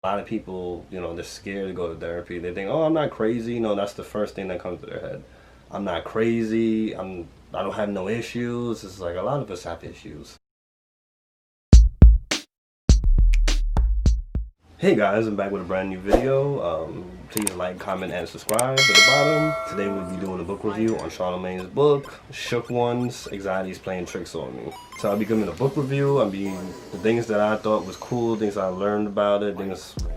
A lot of people, they're scared to go to therapy. They think, oh, I'm not crazy. That's the first thing that comes to their head. I'm not crazy. I don't have no issues. It's like a lot of us have issues. Hey guys, I'm back with a brand new video. Please like, comment, and subscribe at the bottom. Today we'll be doing a book review on Charlamagne's book, Shook Ones, Anxiety's Playing Tricks on Me. So I'll be giving a book review. The things that I thought was cool, things I learned about it,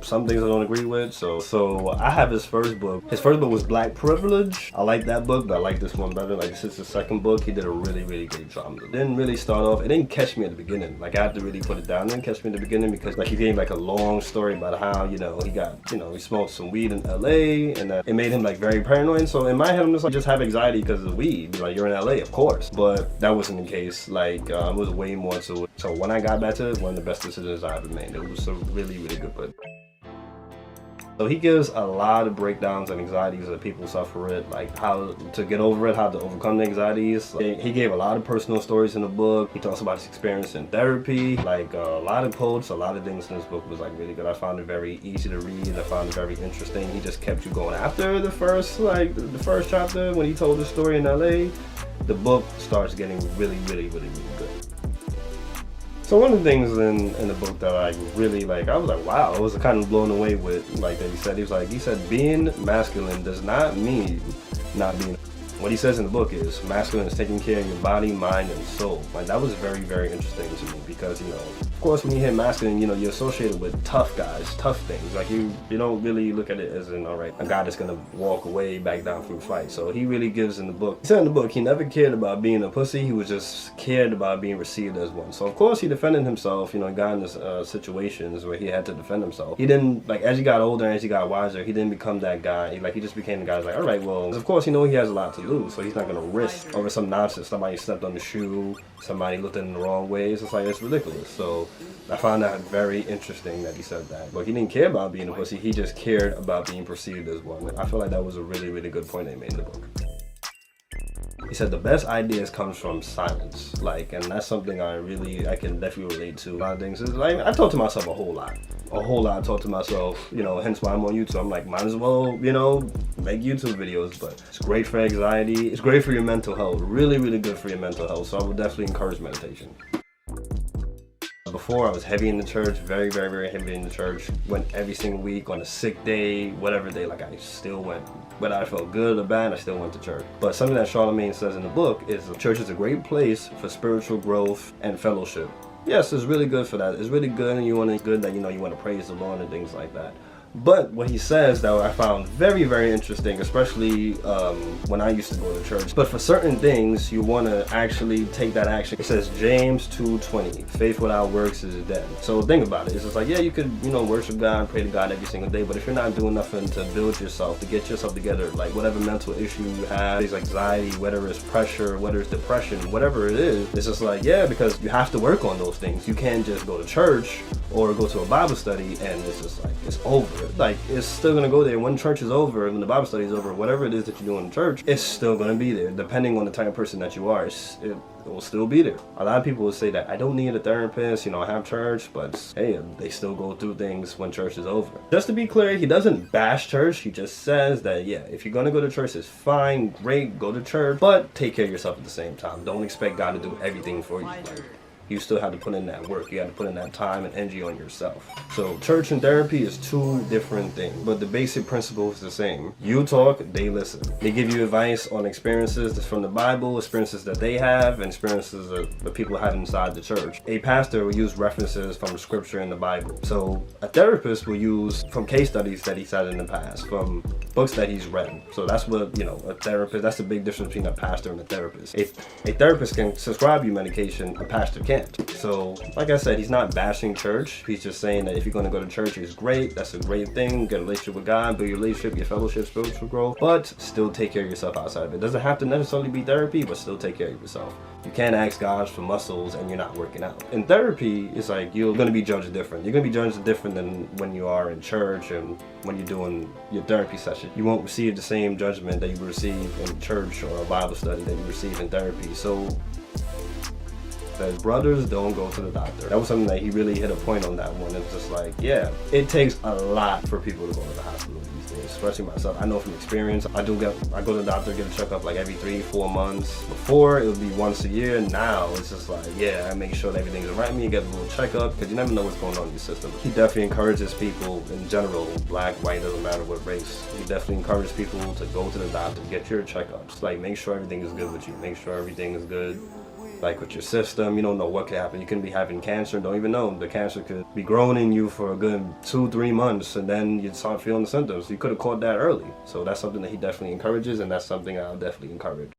some things I don't agree with. So I have his first book. His first book was Black Privilege. I like that book, but I like this one better. Like, this is the second book. He did a really, really great job. It didn't really start off, it didn't catch me at the beginning. Like, I had to really put it down. It didn't catch me at the beginning because he gave like a long story about how, he got, he smoked some weed in LA and it made him like very paranoid. So in my head, I'm just like, just have anxiety because of weed. Like, you're in LA, of course. But that wasn't the case. Like, it was way more to it. So when I got back to it, one of the best decisions I ever made. It was a really, really good book. So he gives a lot of breakdowns and anxieties that people suffer with, like how to get over it, how to overcome the anxieties. He gave a lot of personal stories in the book. He talks about his experience in therapy, like a lot of quotes, a lot of things in this book was like really good. I found it very easy to read. I found it very interesting. He just kept you going. After the first chapter, when he told the story in LA, the book starts getting really, really, really, really good. So one of the things in the book that I really like, I was like, wow, I was kind of blown away with, like, that he said, being masculine does not mean not being. What he says in the book is masculine is taking care of your body, mind, and soul. Like, that was very, very interesting to me because, of course, when you hear masculine, you're associated with tough guys, tough things. Like, you don't really look at it as in, all right, a guy that's gonna walk away, back down from a fight. So he really gives in the book. He said in the book he never cared about being a pussy. He was just cared about being received as one. So of course he defended himself. He got into situations where he had to defend himself. He didn't, like, as he got older and as he got wiser, he didn't become that guy. He just became the guy who's like, all right, well, of course he has a lot to lose, so he's not gonna risk over some nonsense. Somebody stepped on the shoe, somebody looked at him the wrong way. It's just like, it's ridiculous. So I found that very interesting that he said that. But he didn't care about being a pussy, he just cared about being perceived as one. I feel like that was a really, really good point they made in the book. He said the best ideas comes from silence. Like, and that's something I can definitely relate to. A lot of things is like, I talk to myself a whole lot. I talk to myself, hence why I'm on YouTube. I'm like, might as well, make YouTube videos. But it's great for anxiety. It's great for your mental health. Really, really good for your mental health. So I would definitely encourage meditation. Before, I was heavy in the church, very, very, very heavy in the church. Went every single week, on a sick day, whatever day, like, I still went. Whether I felt good or bad, I still went to church. But something that Charlamagne says in the book is the church is a great place for spiritual growth and fellowship. Yes, it's really good for that. It's really good, and you want to praise the Lord and things like that. But what he says that I found very, very interesting, especially when I used to go to church. But for certain things, you want to actually take that action. It says James 2:20, faith without works is dead. So think about it. It's just like, yeah, you could, worship God and pray to God every single day. But if you're not doing nothing to build yourself, to get yourself together, like whatever mental issue you have, it's anxiety, whether it's pressure, whether it's depression, whatever it is, it's just like, yeah, because you have to work on those things. You can't just go to church or go to a Bible study and it's just like, it's over. Like, it's still gonna go there when church is over, when the Bible study is over, whatever it is that you do in church, it's still gonna be there. Depending on the type of person that you are, it will still be there. A lot of people will say that I don't need a therapist, I have church, but hey, they still go through things when church is over. Just to be clear, he doesn't bash church. He just says that, yeah, if you're gonna go to church, it's fine, great, go to church, but take care of yourself at the same time. Don't expect God to do everything for you. You still have to put in that work. You have to put in that time and energy on yourself. So church and therapy is two different things, but the basic principle is the same. You talk, they listen. They give you advice on experiences from the Bible, experiences that they have, and experiences that people have inside the church. A pastor will use references from scripture in the Bible. So a therapist will use from case studies that he's had in the past, from books that he's read. So that's what, a therapist, that's the big difference between a pastor and a therapist. A therapist can prescribe you medication, a pastor can't. So, like I said, he's not bashing church. He's just saying that if you're going to go to church, it's great. That's a great thing. Get a relationship with God, build your relationship, your fellowship, spiritual growth. But still take care of yourself outside of it. It doesn't have to necessarily be therapy, but still take care of yourself. You can't ask God for muscles and you're not working out. In therapy, it's like you're going to be judged different. You're going to be judged different than when you are in church and when you're doing your therapy session. You won't receive the same judgment that you receive in church or a Bible study that you receive in therapy. So that brothers don't go to the doctor. That was something that he really hit a point on that one. It's just like, yeah, it takes a lot for people to go to the hospital these days, especially myself. I know from experience, I go to the doctor, get a checkup like every 3-4 months. Before, it would be once a year. Now, it's just like, yeah, I make sure that everything's right with me, get a little checkup, because you never know what's going on in your system. He definitely encourages people in general, black, white, doesn't matter what race. He definitely encourages people to go to the doctor, get your checkups. Like, make sure everything is good with you. Make sure everything is good, like with your system. You don't know what could happen. You can be having cancer, don't even know. The cancer could be growing in you for a good 2-3 months, and then you start feeling the symptoms. You could have caught that early. So that's something that he definitely encourages, and that's something I'll definitely encourage.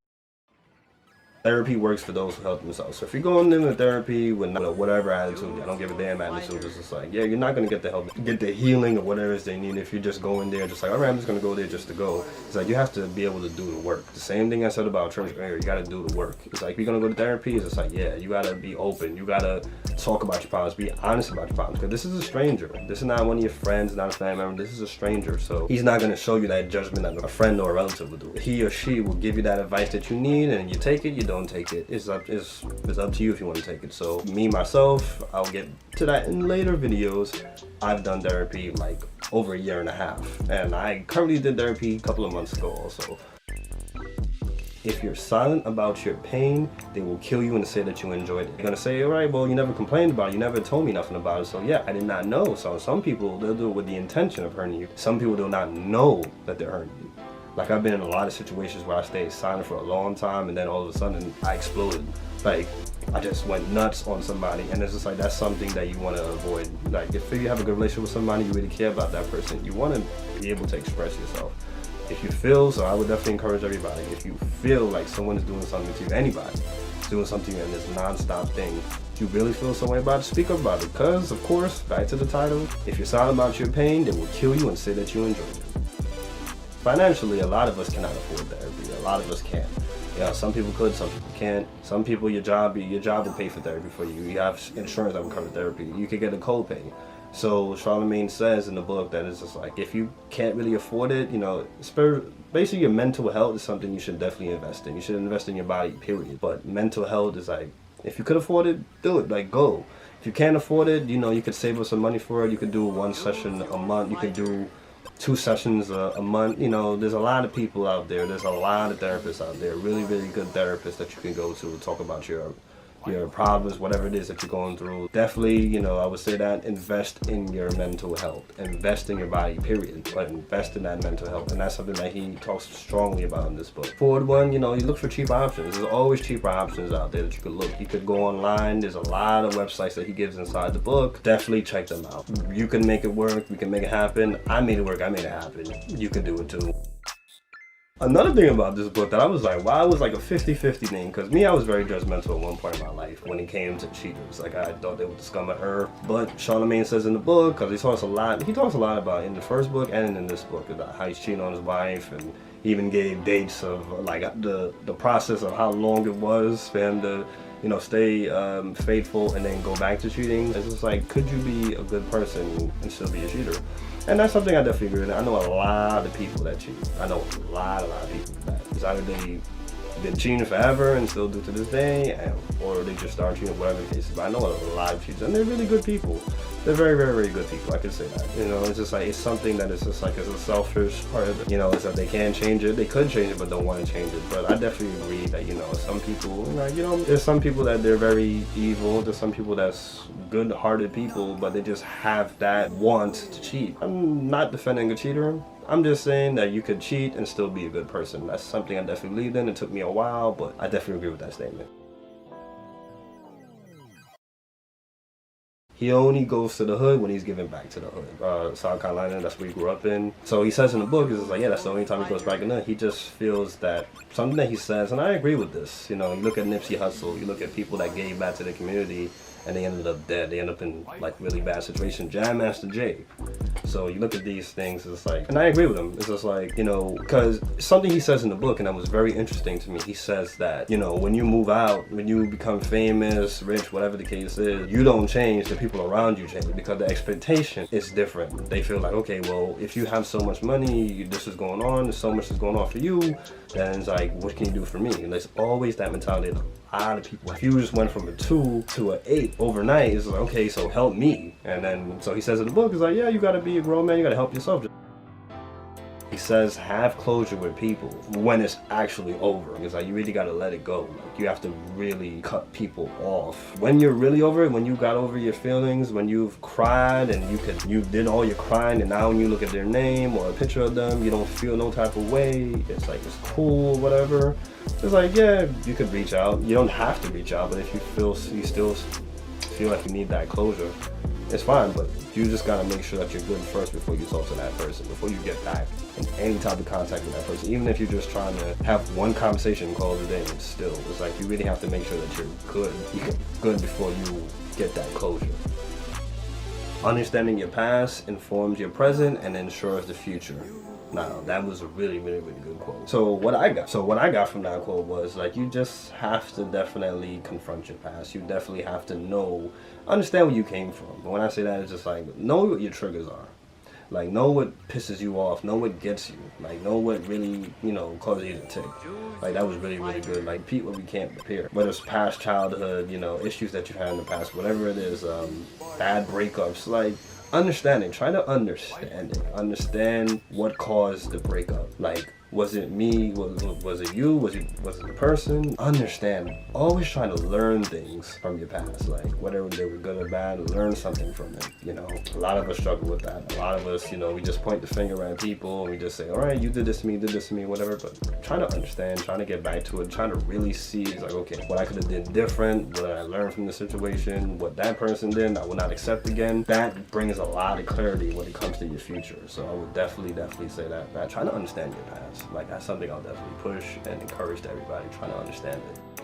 Therapy works for those who help themselves. So if you're going into therapy with whatever attitude, I don't give a damn attitude, it's just like, yeah, you're not going to get the help, get the healing or whatever it is they need if you're just going there just like, all right, I'm just going to go there just to go. It's like, you have to be able to do the work. The same thing I said about church earlier, you got to do the work. It's like, you're going to go to therapy, it's just like, yeah, you got to be open. You got to talk about your problems, be honest about your problems, because this is a stranger. This is not one of your friends, not a family member. This is a stranger. So he's not going to show you that judgment that a friend or a relative would do. He or she will give you that advice that you need, and you take it, you don't take it. It's up to you if you want to take it. So me, myself, I'll get to that in later videos. I've done therapy like over 1.5 years, and I currently did therapy a couple of months ago also. If you're silent about your pain, they will kill you and say that you enjoyed it. You're gonna say, all right, well, you never complained about it, you never told me nothing about it, so yeah, I did not know. So some people, they'll do it with the intention of hurting you. Some people do not know that they're hurting you. Like, I've been in a lot of situations where I stayed silent for a long time, and then all of a sudden I exploded. Like, I just went nuts on somebody, and it's just like, that's something that you want to avoid. Like, if you have a good relationship with somebody, you really care about that person, you want to be able to express yourself. If you feel, so I would definitely encourage everybody, if you feel like someone is doing something to you, anybody is doing something in this non-stop thing, if you really feel some way about it, speak up about it. Because, of course, back to the title, if you're silent about your pain, they will kill you and say that you enjoyed it. Financially, a lot of us cannot afford therapy. A lot of us can't. Yeah, some people could, some people can't. Some people, your job will pay for therapy for you. You have insurance that will cover therapy. You could get a copay. So Charlamagne says in the book that it's just like, if you can't really afford it, you know, basically your mental health is something you should definitely invest in. You should invest in your body, period. But mental health is like, if you could afford it, do it. Like, go. If you can't afford it, you know, you could save up some money for it. You could do 1 session a month. You could do 2 sessions a month. You know, there's a lot of people out there. There's a lot of therapists out there. Really, really good therapists that you can go to talk about your problems, whatever it is that you're going through. Definitely, you know, I would say that invest in your mental health. Invest in your body, period. But invest in that mental health. And that's something that he talks strongly about in this book. Forward one, you know, you look for cheap options. There's always cheaper options out there that you could look. You could go online. There's a lot of websites that he gives inside the book. Definitely check them out. You can make it work. We can make it happen. I made it work. I made it happen. You can do it too. Another thing about this book that I was like, wow, it was like a 50-50 thing, because me, I was very judgmental at one point in my life when it came to cheaters. Like, I thought they were the scum of earth. But Charlamagne says in the book, because he talks a lot about in the first book and in this book about how he's cheating on his wife, and he even gave dates of like the process of how long it was for him to, you know, stay faithful and then go back to cheating. It's just like, could you be a good person and still be a cheater? And that's something I definitely agree with. I know a lot of people that cheat. I know a lot of people that. It's either they've been cheating forever and still do to this day, or they just start cheating, whatever the case is. But I know a lot of cheaters, and they're really good people. They're very, very, very good people. I can say that. You know, it's just like, it's something that is just like, it's a selfish part of it. You know, it's that they can't change it. They could change it, but don't want to change it. But I definitely agree that, you know, some people, like, you know, there's some people that they're very evil. There's some people that's good-hearted people, but they just have that want to cheat. I'm not defending a cheater. I'm just saying that you could cheat and still be a good person. That's something I definitely believed in. It took me a while, but I definitely agree with that statement. He only goes to the hood when he's giving back to the hood. South Carolina, that's where he grew up in. So he says in the book, it's like, yeah, that's the only time he goes back in there. He just feels that something that he says, and I agree with this. You know, you look at Nipsey Hussle, you look at people that gave back to the community, and they ended up dead. They end up in like really bad situations. Jam Master Jay. So you look at these things, it's like, and I agree with him. It's just like, you know, because something he says in the book, and that was very interesting to me. He says that, you know, when you move out, when you become famous, rich, whatever the case is, you don't change, the people around you change, because the expectation is different. They feel like, okay, well, if you have so much money, this is going on, so much is going on for you, then it's like, what can you do for me? And there's always that mentality. lot of people. If you just went from a 2 to an 8 overnight, it's like, okay, so help me. And then, so he says in the book, it's like, yeah, you gotta be a grown man, you gotta help yourself. He says, have closure with people when it's actually over. It's like, you really gotta let it go. Like, you have to really cut people off. When you're really over it, when you got over your feelings, when you've cried and you did all your crying, and now when you look at their name or a picture of them, you don't feel no type of way. It's like, it's cool, whatever. It's like, yeah, you could reach out. You don't have to reach out, but if you still feel like you need that closure, it's fine, but you just gotta make sure that you're good first before you talk to that person, before you get back in any type of contact with that person. Even if you're just trying to have one conversation and call it a day, still, it's like you really have to make sure that you're good before you get that closure. Understanding your past informs your present and ensures the future. Now, that was a really, really, really good quote. So what I got from that quote was like, you just have to definitely confront your past. You definitely have to understand where you came from. But when I say that, it's just like, know what your triggers are. Like, know what pisses you off, know what gets you. Like, know what really, causes you to tick. Like, that was really, really good. Like, repeat what we can't repair. Whether it's past childhood, issues that you've had in the past, whatever it is, bad breakups, like, understanding, try to understand it. Understand what caused the breakup. Like, was it me? Was it you? Was it the person? Understand. Always trying to learn things from your past. Like, whether they were good or bad, learn something from it. A lot of us struggle with that. A lot of us, we just point the finger at people and we just say, all right, you did this to me, whatever. But trying to understand, trying to get back to it, trying to really see, it's like, okay, what I could have did different, what I learned from the situation, what that person did, I will not accept again. That brings a lot of clarity when it comes to your future. So I would definitely say that. Try to understand your past. Like, that's something I'll definitely push and encourage to everybody, trying to understand it.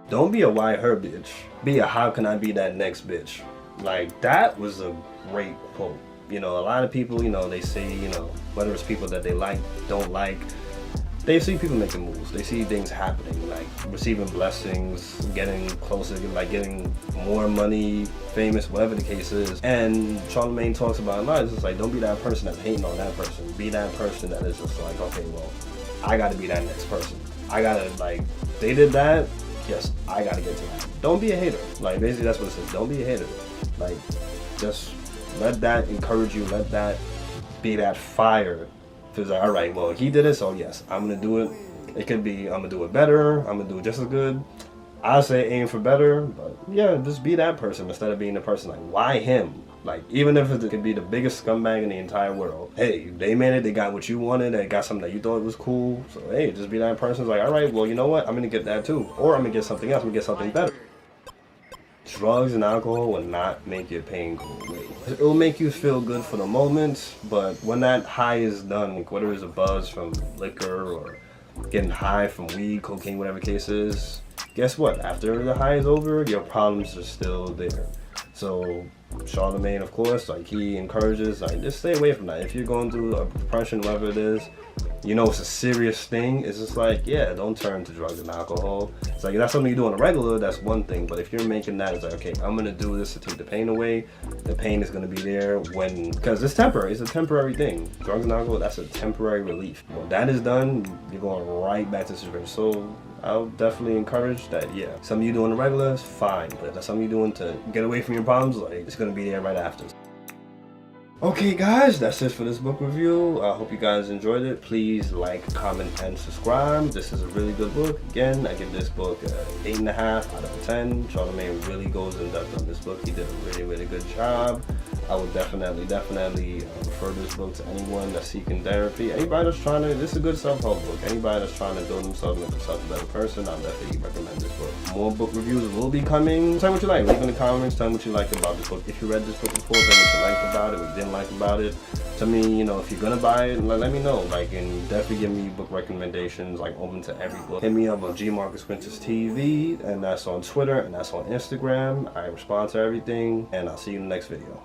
Don't be a why her bitch. Be a how can I be that next bitch. Like, that was a great quote. A lot of people, they say, whether it's people that they like, don't like, they see people making moves. They see things happening, like receiving blessings, getting closer, like getting more money, famous, whatever the case is. And Charlamagne talks about a lot. It's just like, don't be that person that's hating on that person. Be that person that is just like, okay, well, I gotta be that next person. I gotta, like, they did that, yes, I gotta get to that. Don't be a hater. Like, basically that's what it says. Don't be a hater. Like, just let that encourage you. Let that be that fire. It's like, all right, well, he did it, so yes, I'm gonna do it. It could be, I'm gonna do it better, I'm gonna do it just as good. I say aim for better, but yeah, just be that person instead of being the person like, why him? Like, even if it could be the biggest scumbag in the entire world. Hey, they made it, they got what you wanted, they got something that you thought was cool. So hey, just be that person. It's like, all right, well, you know what? I'm gonna get that too. Or I'm gonna get something else, I'm gonna get something better. Drugs and alcohol will not make your pain go away. It will make you feel good for the moment, but when that high is done, like whether it's a buzz from liquor or getting high from weed, cocaine, whatever the case is, guess what? After the high is over, your problems are still there. So Charlamagne, of course, like, he encourages, like, just stay away from that. If you're going through a depression, whatever it is, it's a serious thing. It's just like, yeah, don't turn to drugs and alcohol. It's like, if that's something you do on a regular, that's one thing. But if you're making that, it's like, okay, I'm gonna do this to take the pain away. The pain is gonna be there because it's temporary. It's a temporary thing. Drugs and alcohol, that's a temporary relief. When that is done, you're going right back to the situation. So I'll definitely encourage that, yeah. Something you do on the regular is fine, but if that's something you're doing to get away from your problems, like, it's gonna be there right after. Okay guys, that's it for this book review. I hope you guys enjoyed it. Please like, comment, and subscribe. This is a really good book. Again, I give this book 8.5 out of 10. Charlamagne really goes in depth on this book. He did a really, really good job. I would definitely refer this book to anyone that's seeking therapy. Anybody that's trying to, this is a good self-help book. Anybody that's trying to build themselves and make themselves a better person, I'll definitely recommend this book. More book reviews will be coming. Tell me what you like. Leave in the comments. Tell me what you liked about this book. If you read this book before, tell me what you liked about it, what you didn't like about it. Tell me, if you're gonna buy it, let me know. Like, and definitely give me book recommendations, like, open to every book. Hit me up on GMarcusQuintusTV, and that's on Twitter, and that's on Instagram. I respond to everything, and I'll see you in the next video.